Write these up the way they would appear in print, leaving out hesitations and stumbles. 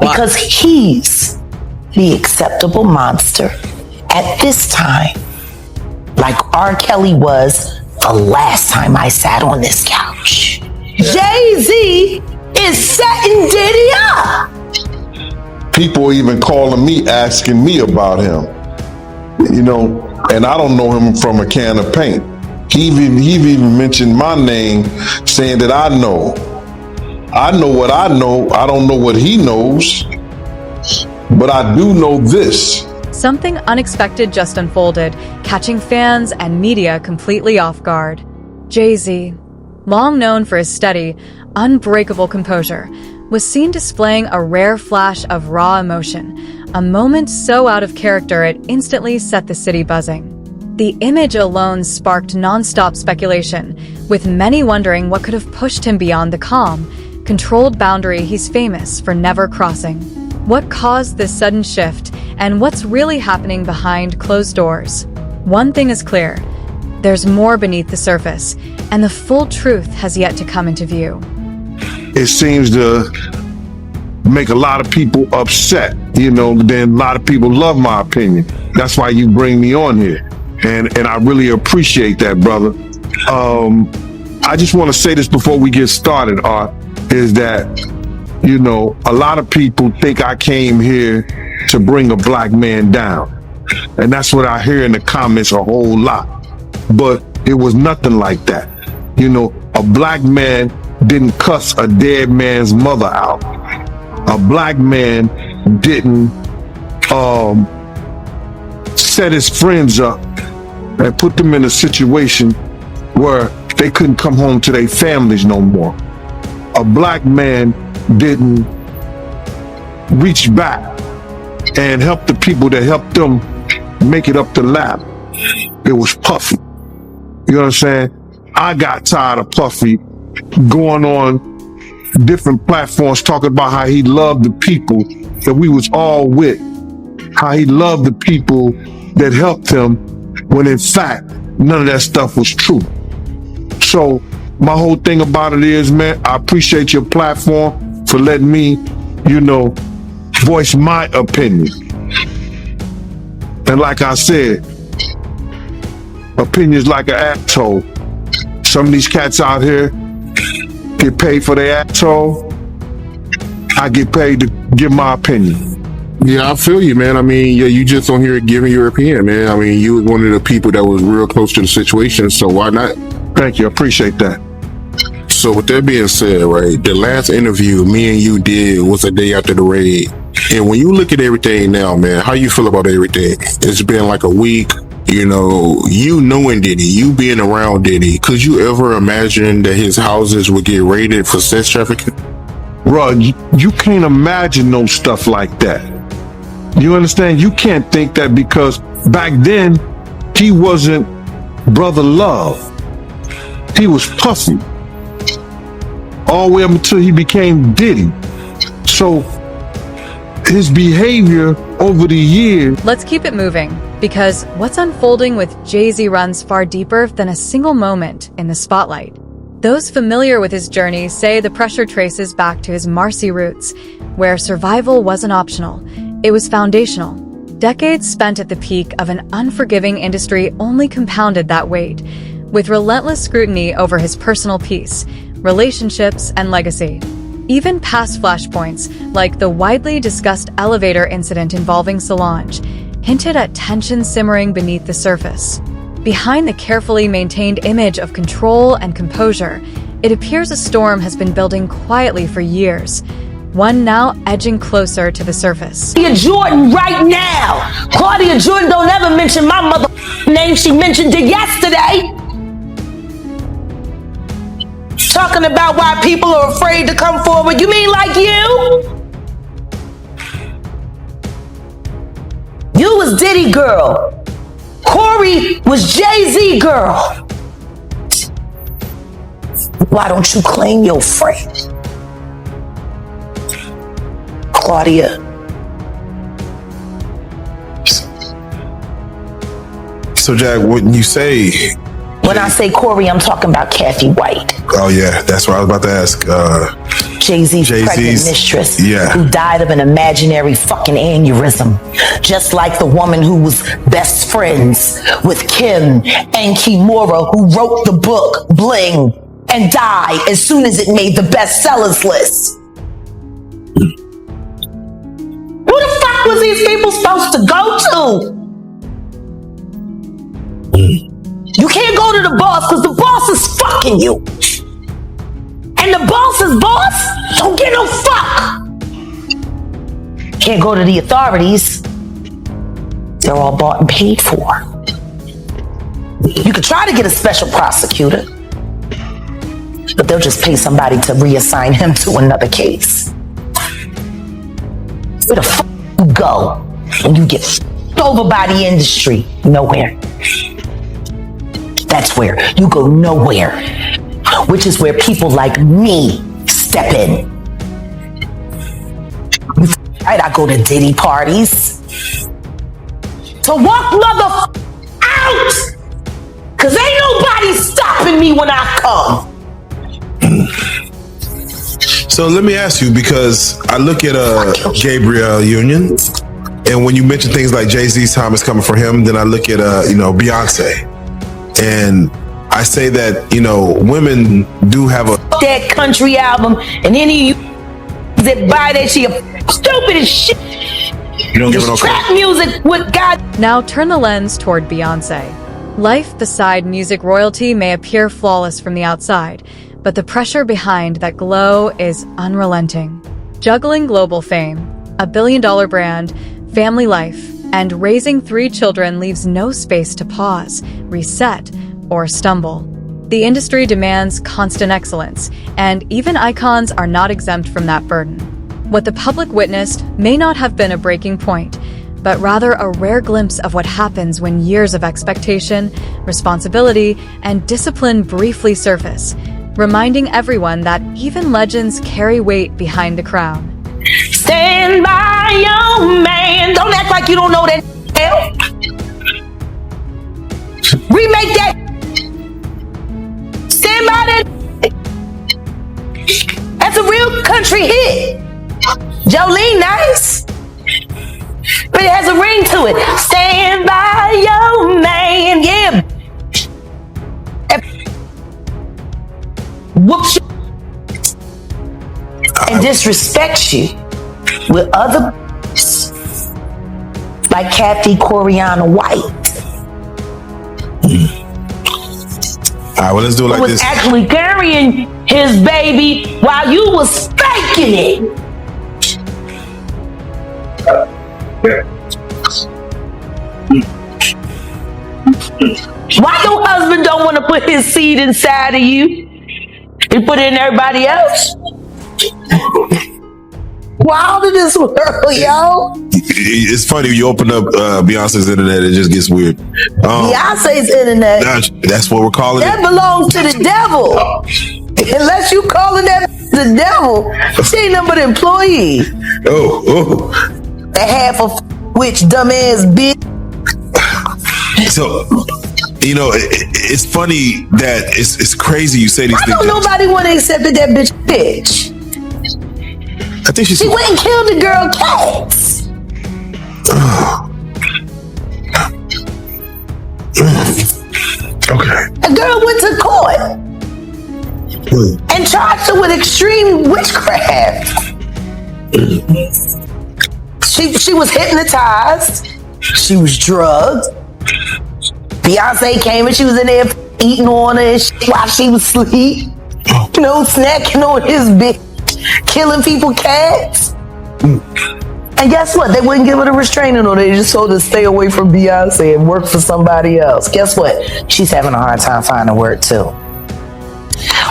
because he's the acceptable monster at this time, like R. Kelly was the last time I sat on this couch. Jay-Z is setting Diddy up. People even calling me, asking me about him, you know, and I don't know him from a can of paint. He even mentioned my name, saying that I know what I know. I don't know what he knows, but I do know this. Something unexpected just unfolded, catching fans and media completely off guard. Jay-Z, long known for his steady, unbreakable composure, was seen displaying a rare flash of raw emotion, a moment so out of character it instantly set the city buzzing. The image alone sparked nonstop speculation, with many wondering what could have pushed him beyond the calm, controlled boundary he's famous for never crossing. What caused this sudden shift, and what's really happening behind closed doors? One thing is clear: there's more beneath the surface, and the full truth has yet to come into view. It seems to make a lot of people upset, you know, then a lot of people love my opinion. That's why you bring me on here. And I really appreciate that, brother. I just want to say this before we get started, Art, is that, you know, a lot of people think I came here to bring a black man down. And that's what I hear in the comments a whole lot. But it was nothing like that. You know, a black man didn't cuss a dead man's mother out. A black man didn't set his friends up and put them in a situation where they couldn't come home to their families no more. A black man didn't reach back and help the people that helped them make it up the ladder. It was Puffy. You know what I'm saying? I got tired of Puffy going on different platforms talking about how he loved the people that we was all with, how he loved the people that helped him, when in fact none of that stuff was true. So my whole thing about it is, man, I appreciate your platform for letting me, you know, voice my opinion. And like I said, opinions like an asshole. Some of these cats out here get paid for their asshole. I get paid to give my opinion. Yeah, I feel you, man. I mean, yeah, you just on here giving your opinion, man. I mean, you was one of the people that was real close to the situation, so why not? Thank you, I appreciate that. So with that being said, right, the last interview me and you did was a day after the raid. And when you look at everything now, man, how you feel about everything? It's been like a week. You know, you knowing Diddy, you being around Diddy, could you ever imagine that his houses would get raided for sex trafficking? Bro, you can't imagine no stuff like that. You understand? You can't think that, because back then he wasn't Brother Love. He was Puffy. All the way up until he became Diddy. So his behavior over the years. Let's keep it moving, because what's unfolding with Jay-Z runs far deeper than a single moment in the spotlight. Those familiar with his journey say the pressure traces back to his Marcy roots, where survival wasn't optional, it was foundational. Decades spent at the peak of an unforgiving industry only compounded that weight, with relentless scrutiny over his personal peace, relationships, and legacy. Even past flashpoints, like the widely discussed elevator incident involving Solange, hinted at tension simmering beneath the surface. Behind the carefully maintained image of control and composure, it appears a storm has been building quietly for years, one now edging closer to the surface. Claudia Jordan right now. Claudia Jordan don't ever mention my mother name. She mentioned it yesterday. Talking about why people are afraid to come forward. You mean like you? You was Diddy girl. Corey was Jay-Z girl. Why don't you claim your friend? Claudia. So Jack, wouldn't you say? When I say Corey, I'm talking about Kathy White. Oh yeah, that's what I was about to ask. Jay-Z's pregnant mistress, who died of an imaginary fucking aneurysm. Just like the woman who was best friends with Kim and Kimura, who wrote the book Bling and died as soon as it made the bestsellers list. Who the fuck was these people supposed to go to? You can't go to the boss because the boss is fucking you. And the boss's boss don't get no fuck. Can't go to the authorities. They're all bought and paid for. You could try to get a special prosecutor, but they'll just pay somebody to reassign him to another case. Where the fuck you go when you get over by the industry? Nowhere. That's where you go, nowhere. Which is where people like me step in. Right, I go to Diddy parties to walk mother out, cause ain't nobody stopping me when I come. So let me ask you, because I look at Gabriel Union, and when you mention things like Jay-Z's time is coming for him, then I look at Beyonce, and I say that women do have that country album, and any of you that buy that shit stupid as shit. You don't give it no trap music with God. Now turn the lens toward Beyonce. Life beside music royalty may appear flawless from the outside, but the pressure behind that glow is unrelenting. Juggling global fame, a billion-dollar brand, family life, and raising 3 children leaves no space to pause, reset, or stumble. The industry demands constant excellence, and even icons are not exempt from that burden. What the public witnessed may not have been a breaking point, but rather a rare glimpse of what happens when years of expectation, responsibility, and discipline briefly surface, reminding everyone that even legends carry weight behind the crown. Stand by your man. Don't act like you don't know that. Remake that. Stand by that. That's a real country hit. Jolene, nice, but it has a ring to it. Stand by your man, yeah. Whoops and disrespects you with other like Kathy Coriana White. All right, well, let's do it like was this. Actually carrying his baby while you was faking it. Why your husband don't want to put his seed inside of you and put it in everybody else? Wild in this world, yo. It's funny, you open up Beyonce's internet, it just gets weird. Beyonce's internet. That's what we're calling that it. That belongs to the devil. Unless you calling that the devil, she ain't nothing but an employee. Oh. And half of which dumbass bitch. So, it's funny that it's crazy you say these things. Why don't nobody want to accept that bitch? I think she went and killed the girl Cats. Okay. The girl went to court and charged her with extreme witchcraft. She was hypnotized. She was drugged. Beyonce came and she was in there eating on her while she was asleep. Snacking on his bitch, killing people cats. And guess what? They wouldn't give her a restraining order. They just told her to stay away from Beyonce and work for somebody else. Guess what? She's having a hard time finding work too.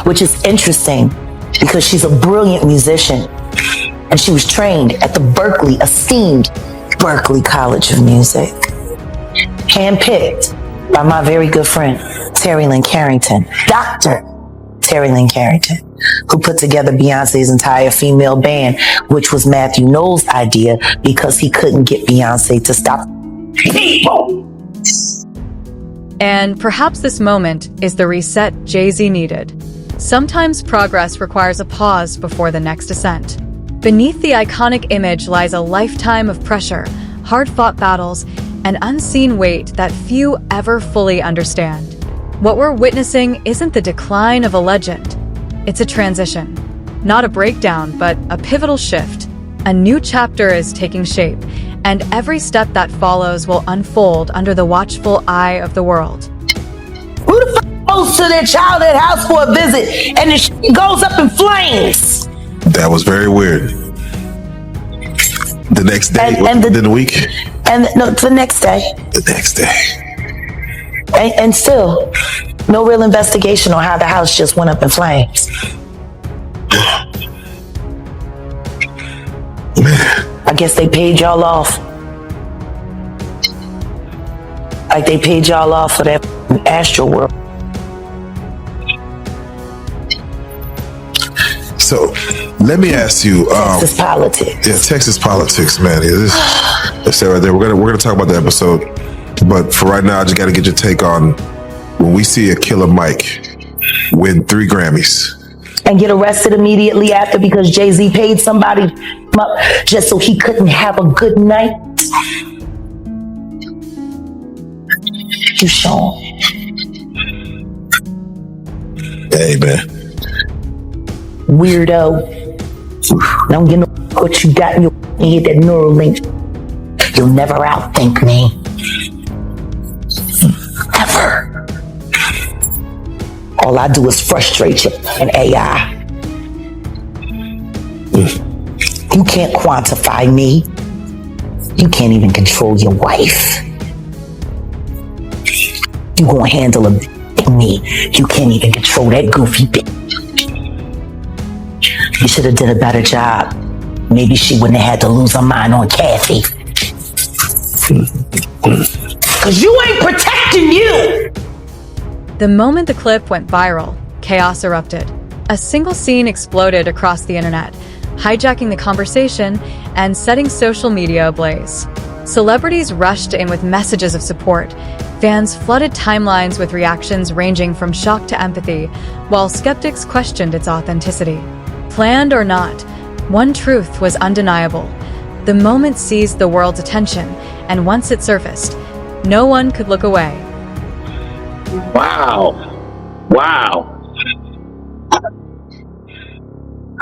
Which is interesting because she's a brilliant musician. And she was trained at the esteemed Berklee College of Music. Handpicked by my very good friend, Terry Lynn Carrington, Dr. Terry Lynn Carrington, who put together Beyonce's entire female band, which was Matthew Knowles' idea because he couldn't get Beyonce to stop people. And perhaps this moment is the reset Jay-Z needed. Sometimes progress requires a pause before the next ascent. Beneath the iconic image lies a lifetime of pressure, hard-fought battles, and unseen weight that few ever fully understand. What we're witnessing isn't the decline of a legend. It's a transition. Not a breakdown, but a pivotal shift. A new chapter is taking shape, and every step that follows will unfold under the watchful eye of the world. Who the fuck goes to their childhood house for a visit and the shit goes up in flames? That was very weird. The next day, within the week? And no, the next day. The next day. And still, no real investigation on how the house just went up in flames. I guess they paid y'all off. Like they paid y'all off for that astral world. So, let me ask you. Texas politics. Yeah, Texas politics, man. That's that right there. We're gonna talk about the episode, but for right now, I just got to get your take on when we see a Killer Mike win 3 Grammys and get arrested immediately after because Jay-Z paid somebody just so he couldn't have a good night. You Sean. Hey, man. Weirdo. Don't get no what you got in your head, that neural link. You'll never outthink me. Ever. All I do is frustrate you and AI. You can't quantify me. You can't even control your wife. You gonna handle a me. You can't even control that goofy bitch. You should have did a better job. Maybe she wouldn't have had to lose her mind on Kathy. Cause you ain't protecting you. The moment the clip went viral, chaos erupted. A single scene exploded across the internet, hijacking the conversation and setting social media ablaze. Celebrities rushed in with messages of support. Fans flooded timelines with reactions ranging from shock to empathy, while skeptics questioned its authenticity. Planned or not, one truth was undeniable. The moment seized the world's attention, and once it surfaced, no one could look away. Wow.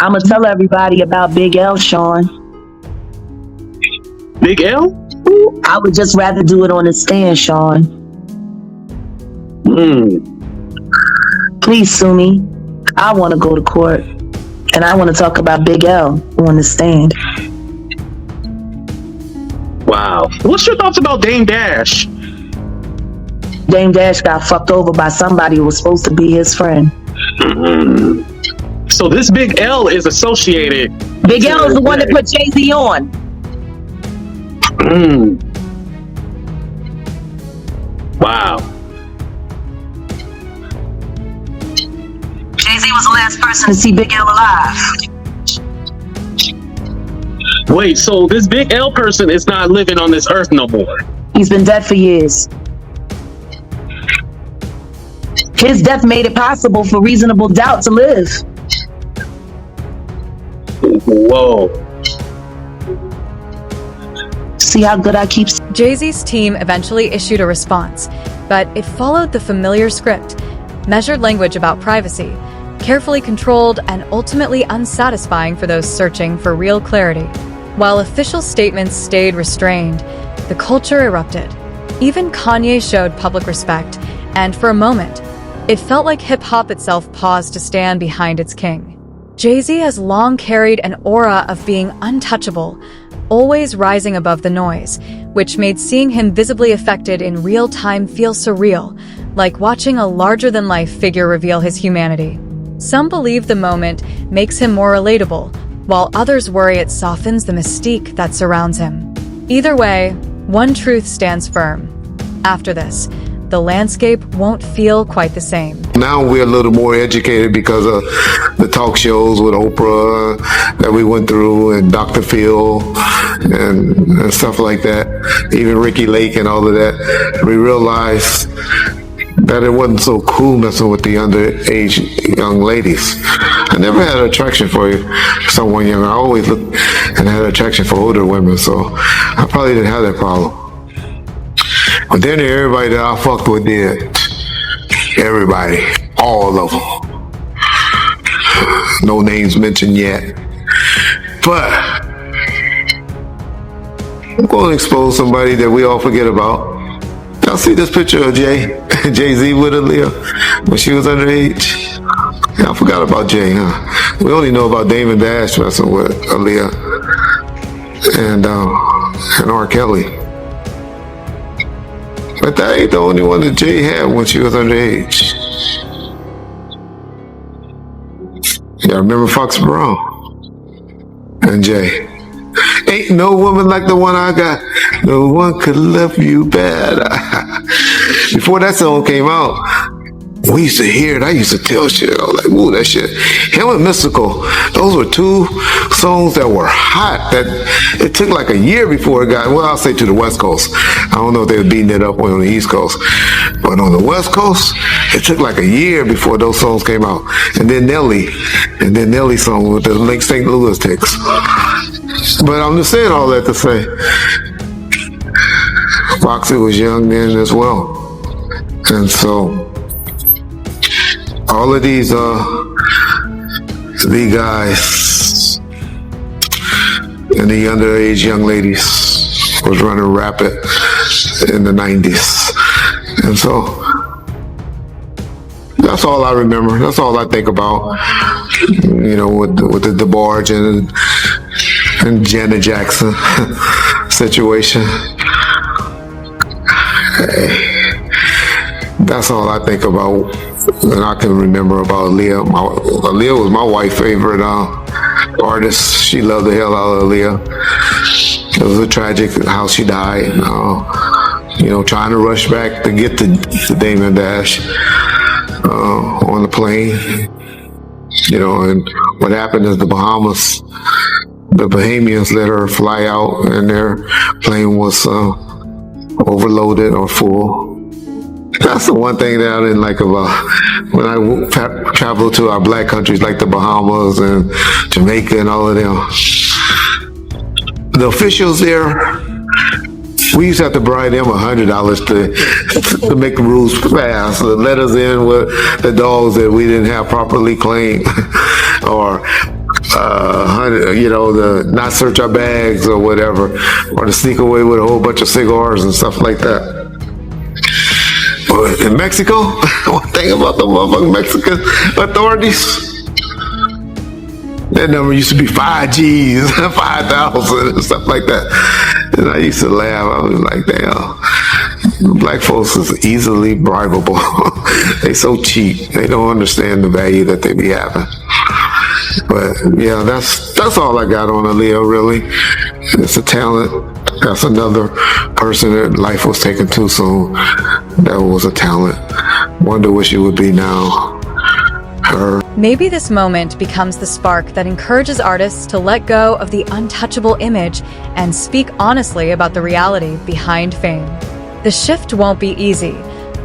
I'ma tell everybody about Big L, Sean. Big L? I would just rather do it on the stand, Sean. Please sue me. I want to go to court. And I want to talk about Big L on the stand. Wow. What's your thoughts about Dame Dash? Dame Dash got fucked over by somebody who was supposed to be his friend. So this Big L is associated. Big L is the one that put Jay-Z on. Wow. Jay-Z was the last person to see Big L alive. Wait, so this Big L person is not living on this earth no more? He's been dead for years. His death made it possible for reasonable doubt to live. Whoa. See how good I keep... Jay-Z's team eventually issued a response, but it followed the familiar script: measured language about privacy, carefully controlled and ultimately unsatisfying for those searching for real clarity. While official statements stayed restrained, the culture erupted. Even Kanye showed public respect, and for a moment, it felt like hip-hop itself paused to stand behind its king. Jay-Z has long carried an aura of being untouchable, always rising above the noise, which made seeing him visibly affected in real time feel surreal, like watching a larger-than-life figure reveal his humanity. Some believe the moment makes him more relatable, while others worry it softens the mystique that surrounds him. Either way, one truth stands firm. After this, the landscape won't feel quite the same. Now we're a little more educated because of the talk shows with Oprah that we went through, and Dr. Phil and stuff like that. Even Ricky Lake and all of that. We realized that it wasn't so cool messing with the underage young ladies. I never had an attraction for someone young. I always looked and had an attraction for older women, so I probably didn't have that problem. But then everybody that I fucked with did. Everybody. All of them. No names mentioned yet. But I'm going to expose somebody that we all forget about. Y'all see this picture of Jay-Z with Aaliyah when she was underage? Yeah, I forgot about Jay, huh? We only know about Damon Dash messing with Aaliyah and R. Kelly. But that ain't the only one that Jay had when she was underage. Yeah, I remember Fox Brown and Jay. Ain't no woman like the one I got. No one could love you better. Before that song came out, we used to hear it. I used to tell shit. I was like, ooh, that shit. Him and Mystical, those were two songs that were hot. That it took like a year before it got, well, I'll say to the West Coast. I don't know if they were beating it up on the East Coast. But on the West Coast, it took like a year before those songs came out. And then Nelly's song with the Lake St. Louis Ticks. But I'm just saying all that to say, Foxy was young then as well. And so, all of these the guys and the underage young ladies was running rapid in the 90s. And so that's all I remember. That's all I think about. You know, with the DeBarge and Janet Jackson situation. That's all I think about. And I can remember about Aaliyah. Aaliyah was my wife's favorite artist. She loved the hell out of Aaliyah. It was a tragic how she died. You know, trying to rush back to get to Damon Dash on the plane. You know, and what happened is the Bahamians let her fly out, and their plane was overloaded or full. That's the one thing that I didn't like about when I traveled to our black countries like the Bahamas and Jamaica and all of them. The officials there, we used to have to bribe them $100 to make the rules pass, to let us in with the dogs that we didn't have properly cleaned, or you know, the not search our bags or whatever, or to sneak away with a whole bunch of cigars and stuff like that. But in Mexico, one thing about the motherfucking Mexican authorities, that number used to be 5 G's, 5,000 and stuff like that. And I used to laugh. I was like, damn, black folks is easily bribable. They so cheap. They don't understand the value that they be having. But yeah, that's all I got on Aaliyah, really. It's a talent. That's another person that life was taken too soon. That was a talent. Wonder what she would be now. Her. Maybe this moment becomes the spark that encourages artists to let go of the untouchable image and speak honestly about the reality behind fame. The shift won't be easy.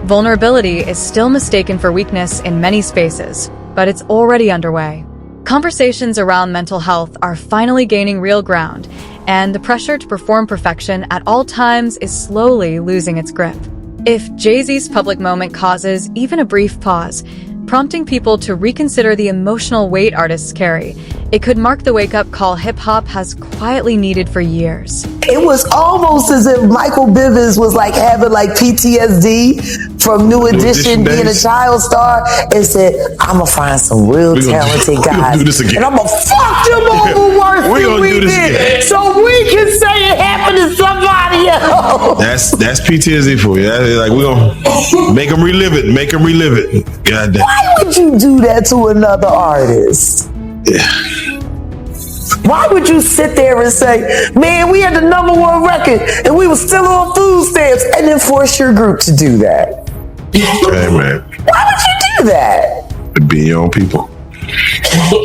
Vulnerability is still mistaken for weakness in many spaces, but it's already underway. Conversations around mental health are finally gaining real ground, and the pressure to perform perfection at all times is slowly losing its grip. If Jay-Z's public moment causes even a brief pause, prompting people to reconsider the emotional weight artists carry, it could mark the wake-up call hip-hop has quietly needed for years. It was almost as if Michael Bivins was like having like PTSD from New Edition being a child star, and said, I'm gonna find some real talented guys and I'm gonna fuck them over worse than we did, so we can say it happened to somebody else. That's PTSD for you. That's like, we're gonna make them relive it. God damn. Why would you do that to another artist? Yeah. Why would you sit there and say, man, we had the #1 record and we were still on food stamps, and then force your group to do that? Hey, man. Why would you do that? Be your own people.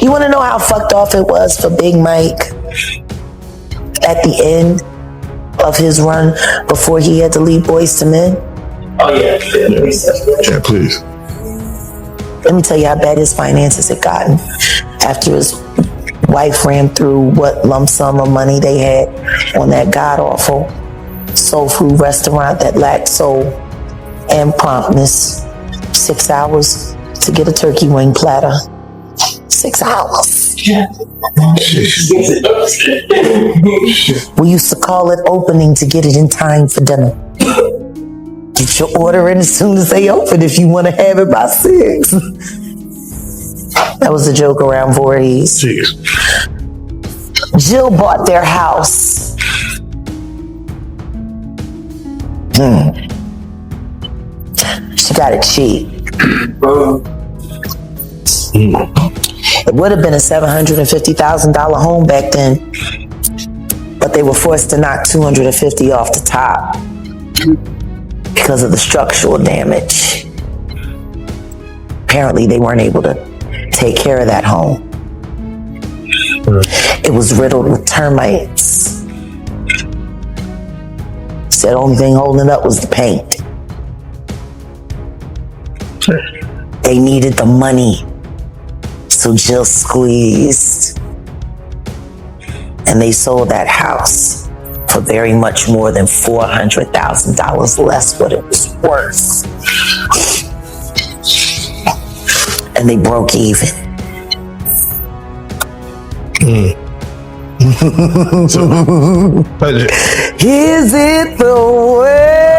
You want to know how fucked off it was for Big Mike at the end of his run before he had to leave Boyz II Men? Oh yeah, please. Let me tell you how bad his finances had gotten after his wife ran through what lump sum of money they had on that god-awful soul food restaurant that lacked soul and promptness. 6 hours to get a turkey wing platter. 6 hours. We used to call it opening to get it in time for dinner. Get your order in as soon as they open if you want to have it by 6. That was a joke around Voorhees. Jill bought their house. She got it cheap. It would have been a $750,000 home back then, but they were forced to knock $250 off the top because of the structural damage. Apparently, they weren't able to take care of that home. It was riddled with termites. So the only thing holding it up was the paint. They needed the money, so Jill squeezed. And they sold that house for very much more than $400,000 less what it was worth. And they broke even. Is it the way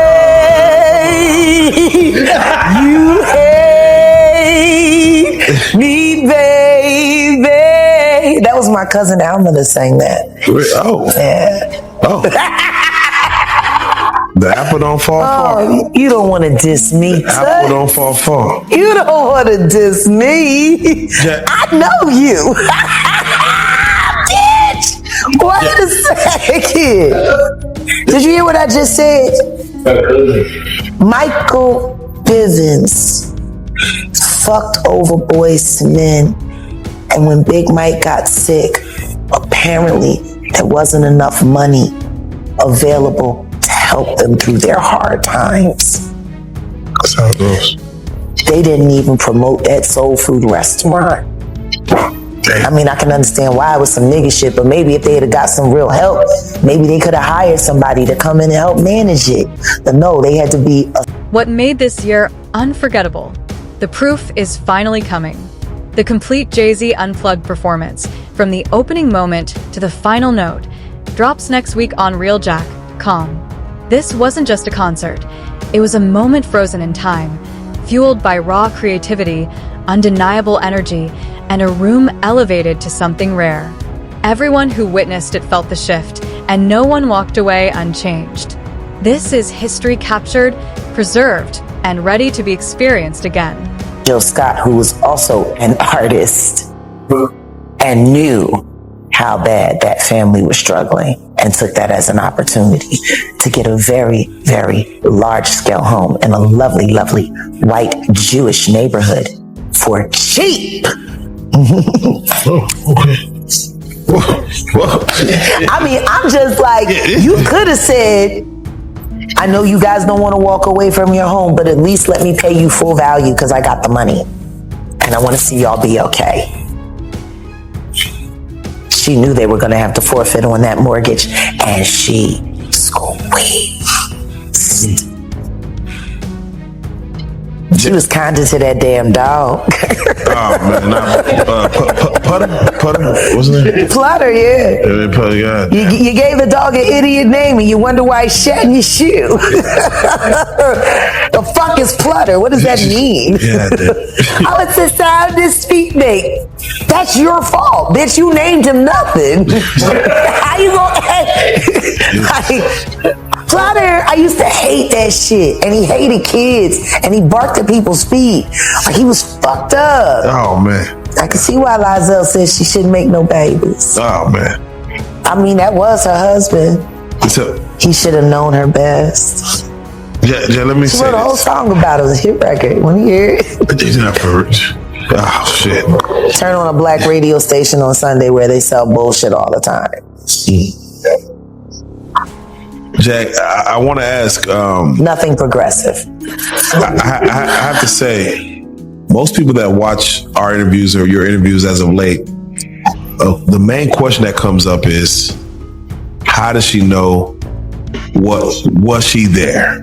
you hate me, baby? That was my cousin Alma that sang that. Oh. Yeah. Oh. The apple don't fall far. Oh, you don't want to diss me. The apple don't fall far. You don't want to diss me. Yeah. I know you. Bitch. Wait a second. Did you hear what I just said? Michael Bivins fucked over Boyz II Men, and when Big Mike got sick, apparently there wasn't enough money available to help them through their hard times. That's how it goes. They didn't even promote that soul food restaurant. I mean, I can understand why it was some nigga shit, but maybe if they had got some real help, maybe they could have hired somebody to come in and help manage it. But no, they had to be a... What made this year unforgettable? The proof is finally coming. The complete Jay-Z Unplugged performance, from the opening moment to the final note, drops next week on RealJack.com. This wasn't just a concert. It was a moment frozen in time, fueled by raw creativity, undeniable energy, and a room elevated to something rare. Everyone who witnessed it felt the shift, and no one walked away unchanged. This is history captured, preserved, and ready to be experienced again. Jill Scott, who was also an artist and knew how bad that family was struggling, and took that as an opportunity to get a very, very large-scale home in a lovely, lovely white Jewish neighborhood for cheap. I mean, I'm just like, you could have said, I know you guys don't want to walk away from your home, but at least let me pay you full value because I got the money. And I want to see y'all be okay. She knew they were going to have to forfeit on that mortgage, and she squeezed. She was kinder to that damn dog. Oh man, Putter, wasn't it? Flutter, yeah. Putter, yeah. You gave the dog an idiot name and you wonder why he's shedding your shoe. The fuck is Flutter? What does that mean? Yeah, Oh, it's the sound his feet make. That's your fault, bitch. You named him nothing. How you gonna... Flutter, I used to hate that shit. And he hated kids. And he barked at people's feet. Like, he was fucked up. Oh, man. I can see why Lizelle says she shouldn't make no babies. Oh, man. I mean, that was her husband. So, He should have known her best. yeah, let me She say wrote a whole this. song about it. It was a hit record. Want to hear it? Oh, shit. Turn on a black radio station on Sunday where they sell bullshit all the time. Jack, I want to ask. Nothing progressive. I have to say, most people that watch our interviews or your interviews as of late, the main question that comes up is, how does she know? Was she there?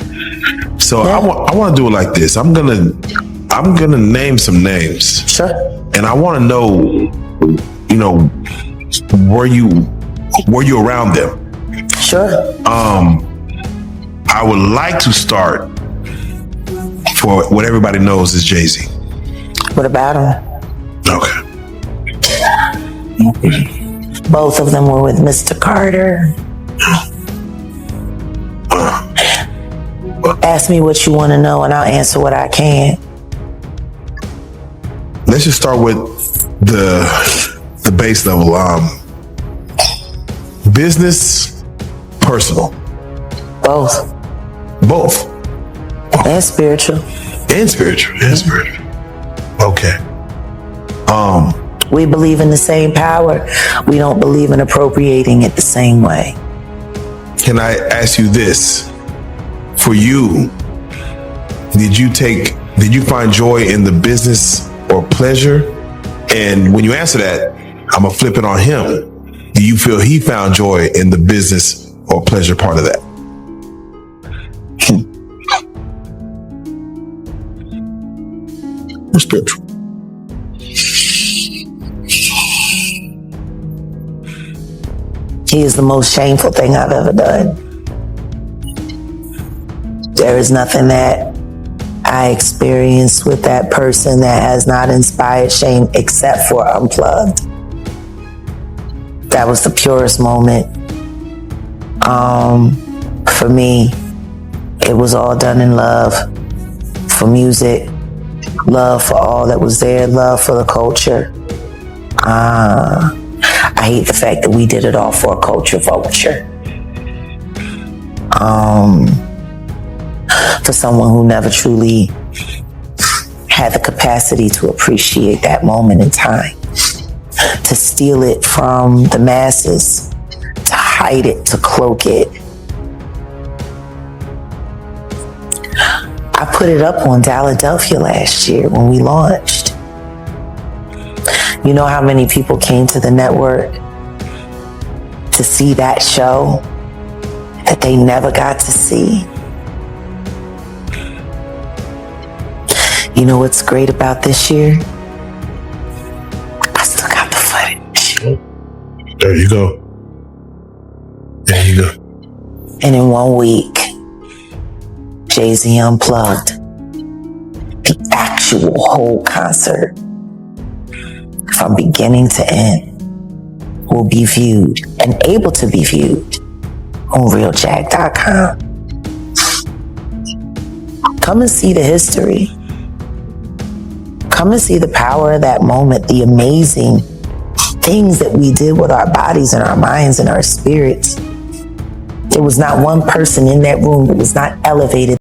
So I want to do it like this. I'm gonna name some names. Sure. And I want to know, were you around them? Sure. I would like to start for what everybody knows is Jay-Z. What about him? Okay. Both of them were with Mr. Carter. Ask me what you want to know and I'll answer what I can. Let's just start with the base level. Business, personal. Both. Both. And spiritual. And spiritual. Okay. We believe in the same power. We don't believe in appropriating it the same way. Can I ask you this? For you, did you find joy in the business or pleasure? And when you answer that, I'm gonna flip it on him. Do you feel he found joy in the business or pleasure part of that? Spiritual. He is the most shameful thing I've ever done. There is nothing that I experienced with that person that has not inspired shame except for Unplugged. That was the purest moment. For me, it was all done in love for music, love for all that was there, love for the culture. I hate the fact that we did it all for a culture vulture. For someone who never truly had the capacity to appreciate that moment in time, to steal it from the masses, to hide it, to cloak it. I put it up on Philadelphia last year when we launched. You know how many people came to the network to see that show that they never got to see? You know what's great about this year? I still got the footage. There you go. And in 1 week, Jay-Z Unplugged, the actual whole concert, from beginning to end, will be viewed and able to be viewed on realjack.com. Come and see the history. Come and see the power of that moment, the amazing things that we did with our bodies and our minds and our spirits. There was not one person in that room that was not elevated